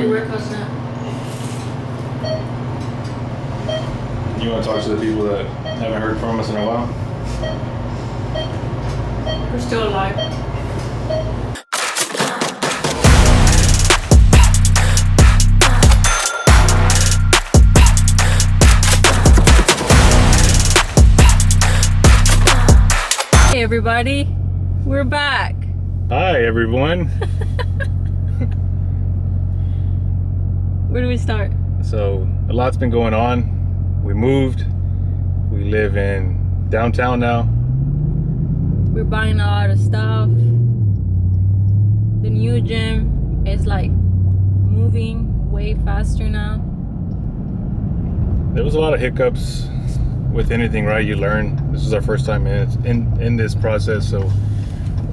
Hey, we're close now. You want to talk to the people that haven't heard from us in a while? We're still alive. Hey everybody, we're back. Hi everyone. Where do we start? So a lot's been going on. We moved. We live in downtown now. We're buying a lot of stuff. The new gym is like moving way faster now. There was a lot of hiccups with anything, right? You learn. This is our first time in this process, so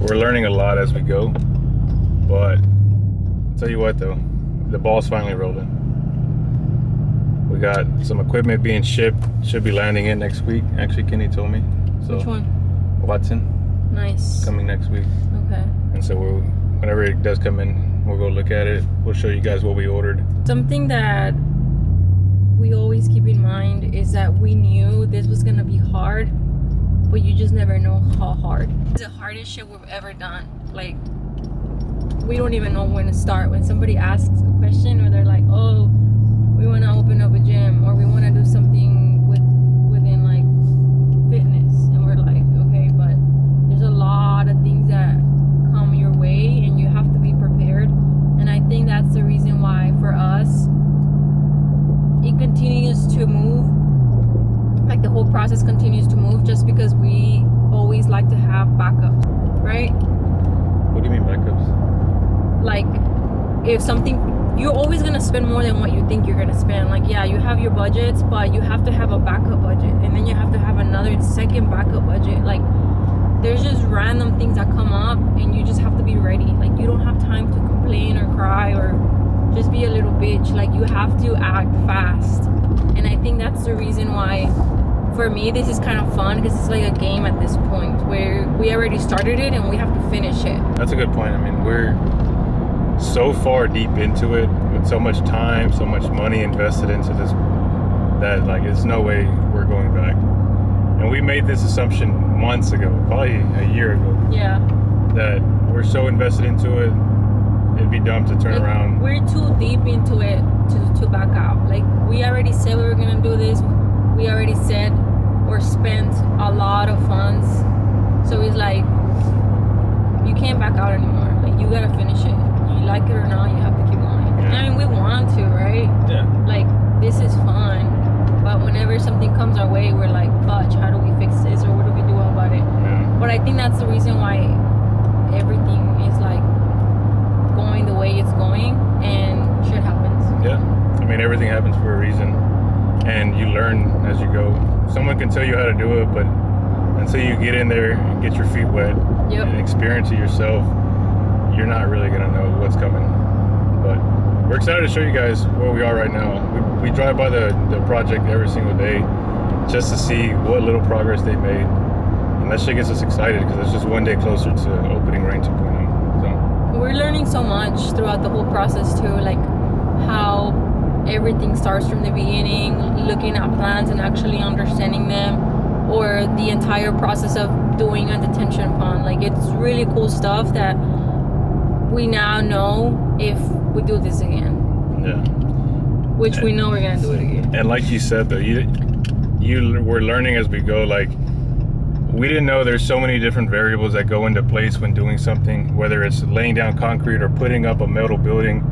we're learning a lot as we go. But I'll tell you what though, the ball's finally rolling. We got some equipment being shipped. Should be landing in next week. Actually, Kenny told me. So Which one? Watson. Nice. Coming next week. Okay. And so whenever it does come in, we'll go look at it. We'll show you guys what we ordered. Something that we always keep in mind is that we knew this was gonna be hard, but you just never know how hard. It's the hardest shit we've ever done. Like, we don't even know when to start. When somebody asks a question or they're like, oh, we want to open up a gym or we want to do something within like fitness, and we're like, okay, but there's a lot of things that come your way and you have to be prepared. And I think that's the reason why for us it continues to move, like the whole process continues to move, just because we always like to have backups, right? What do you mean backups? Like, if something, you're always gonna spend more than what you think you're gonna spend. Like, yeah, you have your budgets, but you have to have a backup budget, and then you have to have another second backup budget. Like, there's just random things that come up, and you just have to be ready. Like, you don't have time to complain or cry or just be a little bitch. Like, you have to act fast. And I think that's the reason why, for me, this is kind of fun, because it's like a game at this point where we already started it and we have to finish it. That's a good point. I mean, we're so far deep into it with so much time, so much money invested into this that like there's no way we're going back. And we made this assumption months ago, probably a year ago. Yeah. That we're so invested into it, it'd be dumb to turn Like, around. we're too deep into it to back out. Like, we already said we were gonna do this. We already said or spent a lot of funds. So it's like, you can't back out anymore. Like, you gotta finish it. You like it or not, you have to keep going. Yeah. I mean, we want to, right? Yeah. Like, this is fun. But whenever something comes our way, we're like, fudge, how do we fix this, or what do we do about it? Yeah. But I think that's the reason why everything is like going the way it's going, and shit happens. Yeah. I mean, everything happens for a reason, and you learn as you go. Someone can tell you how to do it, but until you get in there and get your feet wet Yep. and experience it yourself, you're not really gonna know what's coming. But we're excited to show you guys where we are right now. We drive by the project every single day just to see what little progress they made, and that shit gets us excited because it's just one day closer to opening Rain 2.0. So We're learning so much throughout the whole process too, like how everything starts from the beginning, looking at plans and actually understanding them, or the entire process of doing a detention pond. Like, it's really cool stuff that we now know if we do this again, yeah. which we know we're gonna do it again. And like you said though, we're learning as we go. Like, we didn't know there's so many different variables that go into place when doing something, whether it's laying down concrete or putting up a metal building.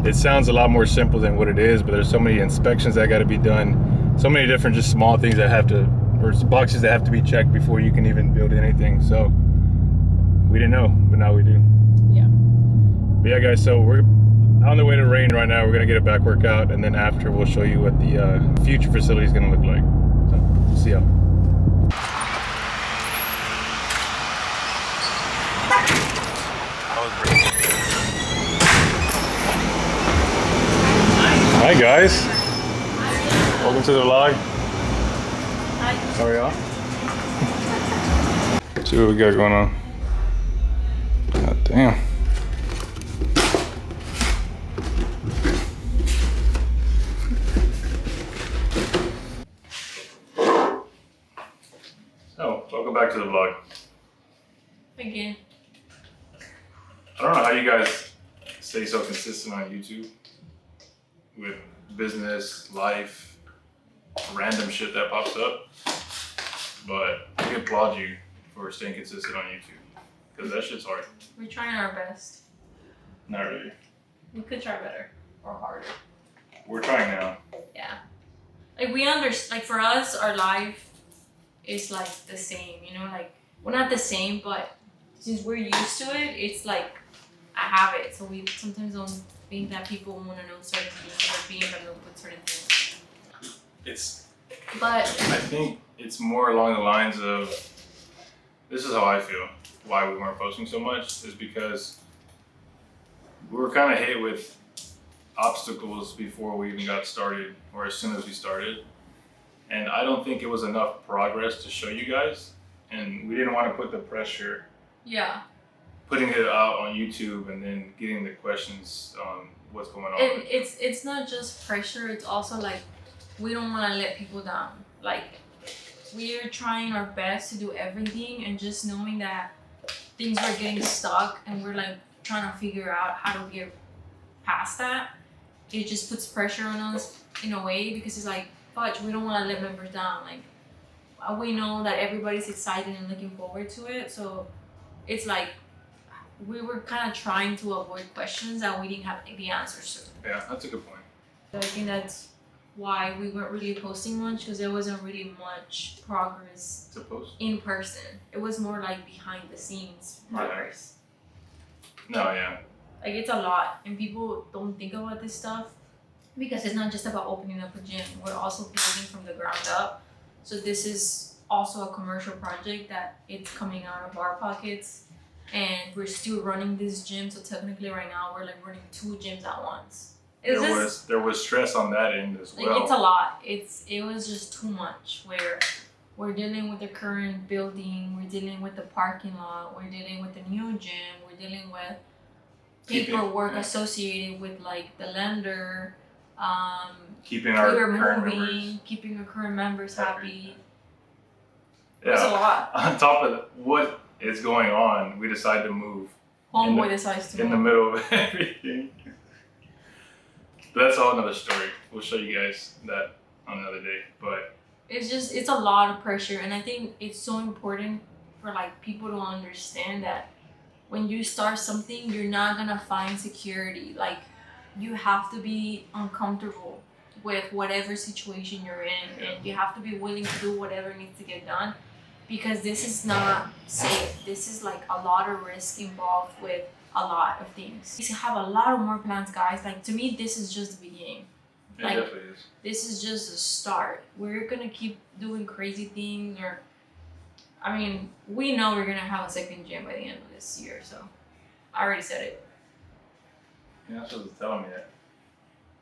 It sounds a lot more simple than what it is, but there's so many inspections that got to be done, so many different just small things that have to, or boxes that have to be checked before you can even build anything. So we didn't know, but now we do. Yeah. But yeah, guys, so we're on the way to Rain right now. We're gonna get a back workout, and then after we'll show you what the future facility is gonna look like. So see y'all. Hi guys, welcome to the vlog. How are y'all? See what we got going on. God damn. I don't know how you guys stay so consistent on YouTube with business, life, random shit that pops up. But we applaud you for staying consistent on YouTube because that shit's hard. We're trying our best. Not really. We could try better or harder. We're trying now. Yeah. Like we understand, like for us, our life is like the same, you know, like, well, not the same, but since we're used to it, it's like a habit. So we sometimes don't think that people want to know certain things or be in the loop with certain things. But I think it's more along the lines of, this is how I feel, why we weren't posting so much, is because we were kind of hit with obstacles before we even got started, or as soon as we started. And I don't think it was enough progress to show you guys. And we didn't want to put the pressure, yeah, putting it out on YouTube and then getting the questions on what's going on. it's not just pressure, it's also like, we don't want to let people down. Like, we're trying our best to do everything, and just knowing that things are getting stuck and we're like trying to figure out how to get past that, it just puts pressure on us in a way, because it's like, fudge, we don't want to let members down. Like, we know that everybody's excited and looking forward to it, so it's like we were kind of trying to avoid questions that we didn't have the answers to. Yeah, that's a good point. So I think that's why we weren't really posting much, because there wasn't really much progress To post? in person. It was more like behind the scenes progress. No, yeah. Like, it's a lot, and people don't think about this stuff because it's not just about opening up a gym. We're also building from the ground up. So this is also a commercial project that it's coming out of our pockets, and we're still running this gym. So technically right now we're like running 2 gyms at once. There was stress on that end as Like, well. it's a lot. It was just too much, where we're dealing with the current building, we're dealing with the parking lot, we're dealing with the new gym, we're dealing with paperwork associated with like the lender, Keeping our we were current moving, members. keeping our current members happy. Yeah. It's a lot. On top of what is going on, we decided to move Homeboy decides to in the move. middle of everything. But that's all another story. We'll show you guys that on another day. But It's a lot of pressure, and I think it's so important for like people to understand that when you start something, you're not gonna find security. Like, you have to be uncomfortable with whatever situation you're in, and you have to be willing to do whatever needs to get done, because this is not safe. This is like a lot of risk involved with a lot of things. We have a lot of more plans, guys. Like, to me, this is just the beginning. it Like, definitely is. This is just a start. We're gonna keep doing crazy things, or, I mean, we know we're gonna have a second gym by the end of this year, so I already said it. You're not supposed to tell me that.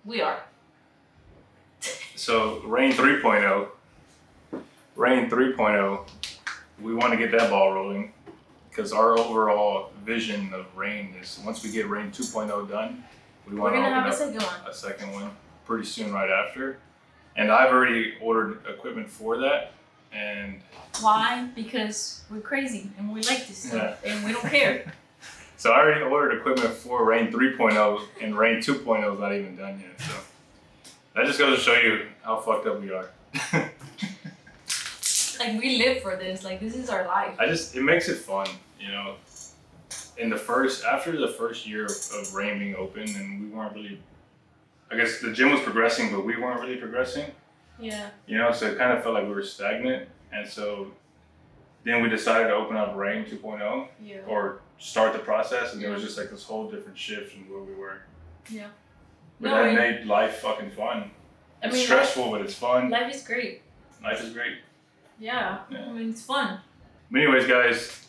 We are. So Rain 3.0, we want to get that ball rolling, because our overall vision of Rain is, once we get Rain 2.0 done, we We're want to gonna open have a up second one. a second one pretty soon right after. And I've already ordered equipment for that, and Why? Because we're crazy and we like this stuff and we don't care. so I already ordered equipment for Rain 3.0, and Rain 2.0 is not even done yet. So that just goes to show you how fucked up we are. Like, we live for this. Like, this is our life. It makes it fun, you know. After the first year of Rain being open, and we weren't really, I guess the gym was progressing, but we weren't really progressing, Yeah. you know, so it kind of felt like we were stagnant. And so then we decided to open up Rain 2.0, Yeah. or start the process, and there was just like this whole different shift in where we were. Yeah. But No, that and- made life fucking fun. I It's mean, stressful, but it's fun. Life is great. Life is great. Yeah. Yeah. I mean, it's fun. But anyways, guys,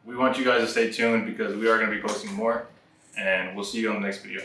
we want you guys to stay tuned, because we are going to be posting more, and we'll see you on the next video.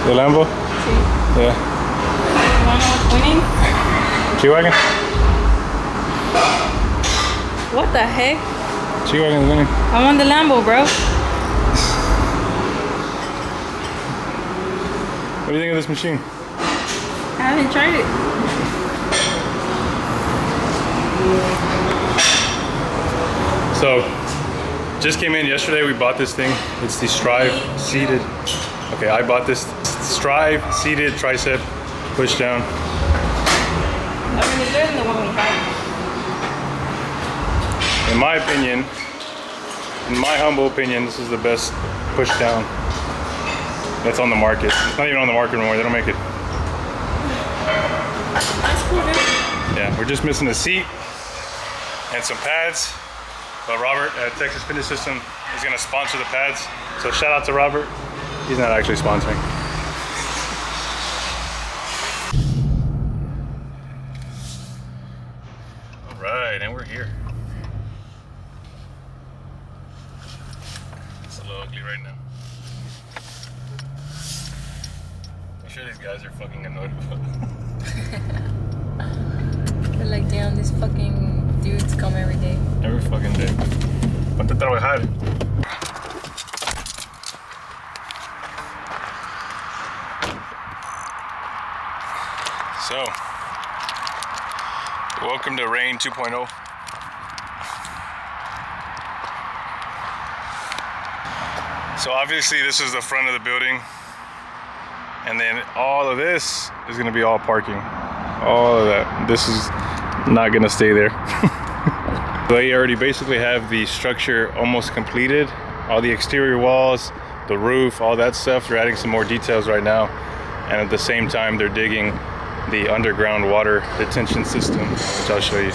The Lambo? Sí. Yeah. You wanna know what's winning? G-Wagon? What the heck? G-Wagon's winning. I want the Lambo, bro. What do you think of this machine? I haven't tried it. So, just came in yesterday. We bought this thing. It's the Strive seated. Okay, I bought this Strive seated tricep push down. I mean, it's better than the one we had. In my opinion, in my humble opinion, this is the best push down that's on the market. It's not even on the market anymore. They don't make it. That's cool, dude. Yeah, we're just missing a seat and some pads. But Robert at Texas Fitness System is gonna sponsor the pads. So shout out to Robert. He's not actually sponsoring. All right, and we're here. It's a little ugly right now. I'm sure these guys are fucking annoyed about it. They're like, damn, these fucking dudes come every day. Every fucking day. Ponte a trabajar. So, welcome to Rain 2.0. So obviously this is the front of the building. And then all of this is gonna be all parking. All of that. This is not gonna stay there. They already basically have the structure almost completed. All the exterior walls, the roof, all that stuff. They're adding some more details right now. And at the same time, they're digging the underground water detention system, which I'll show you.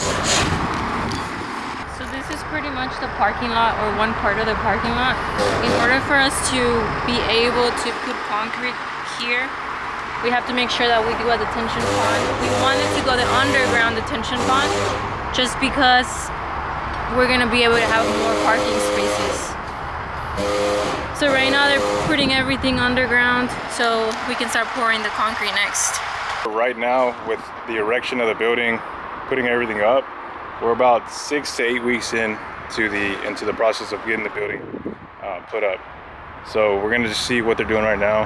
So this is pretty much the parking lot, or one part of the parking lot. In order for us to be able to put concrete here, we have to make sure that we do a detention pond. We wanted to go the underground detention pond just because we're gonna be able to have more parking spaces. So right now they're putting everything underground so we can start pouring the concrete next. Right now, with the erection of the building, putting everything up, we're about 6 to 8 weeks into the process of getting the building put up. So we're gonna just see what they're doing right now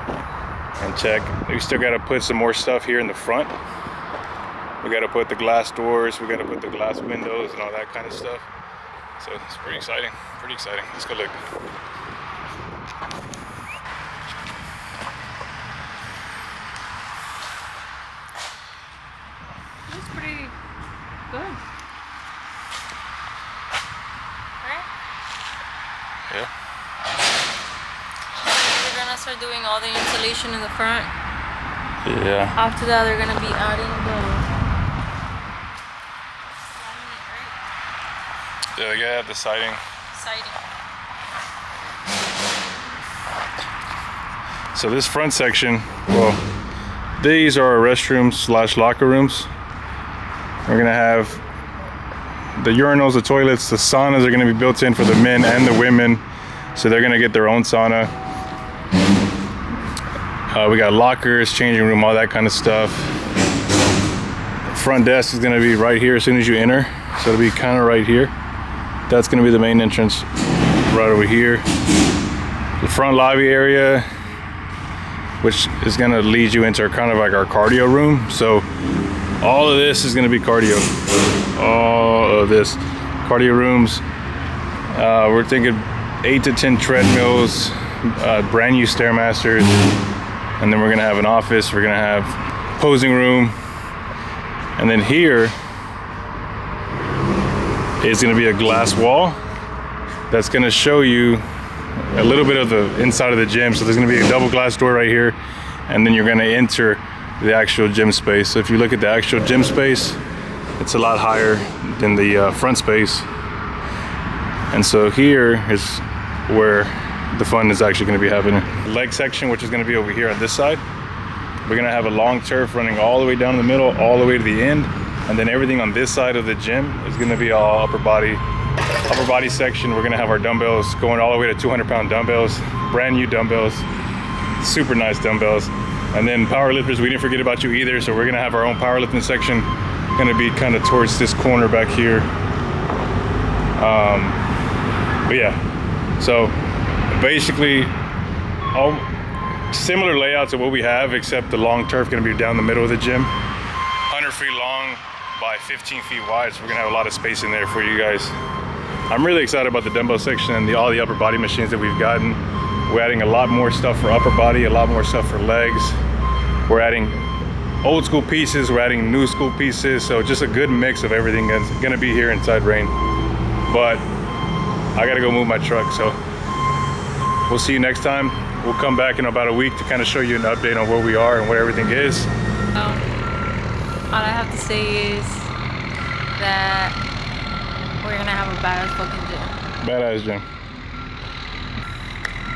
and check. We still gotta put some more stuff here in the front. We gotta put the glass doors, we gotta put the glass windows and all that kind of stuff. So it's pretty exciting, pretty exciting. Let's go look. It's pretty good. Right? Yeah. We're gonna start doing all the insulation in the front. Yeah. After that, they're gonna be adding the Yeah, they gotta have the siding. siding. So this front section, well, these are our restrooms slash locker rooms. We're gonna have the urinals, the toilets, the saunas are gonna be built in for the men and the women. So they're gonna get their own sauna. We got lockers, changing room, all that kind of stuff. Front desk is gonna be right here as soon as you enter. So it'll be kind of right here. That's gonna be the main entrance right over here. The front lobby area, which is gonna lead you into kind of like our cardio room. So all of this is gonna be cardio. All of this, cardio rooms. We're thinking 8 to 10 treadmills, brand new Stairmasters, and then we're gonna have an office. We're gonna have posing room, and then here is gonna be a glass wall that's gonna show you a little bit of the inside of the gym. So there's gonna be a double glass door right here, and then you're gonna enter the actual gym space. So if you look at the actual gym space, it's a lot higher than the front space. And so here is where the fun is actually gonna be happening. The leg section, which is gonna be over here on this side. We're gonna have a long turf running all the way down the middle, all the way to the end. And then everything on this side of the gym is gonna be all upper body section. We're gonna have our dumbbells going all the way to 200-pound dumbbells, brand new dumbbells, super nice dumbbells. And then powerlifters, we didn't forget about you either. So we're gonna have our own powerlifting section. Gonna be kind of towards this corner back here. But yeah, so basically all similar layouts of what we have, except the long turf gonna be down the middle of the gym. 100 feet long by 15 feet wide, so we're gonna have a lot of space in there for you guys. I'm really excited about the dumbbell section and all the upper body machines that we've gotten. We're adding a lot more stuff for upper body, a lot more stuff for legs. We're adding old school pieces, we're adding new school pieces, so just a good mix of everything that's gonna be here inside Reign. But I gotta go move my truck, so we'll see you next time. We'll come back in about a week to kind of show you an update on where we are and where everything is. All I have to say is that we're gonna have a badass fucking gym. Badass gym.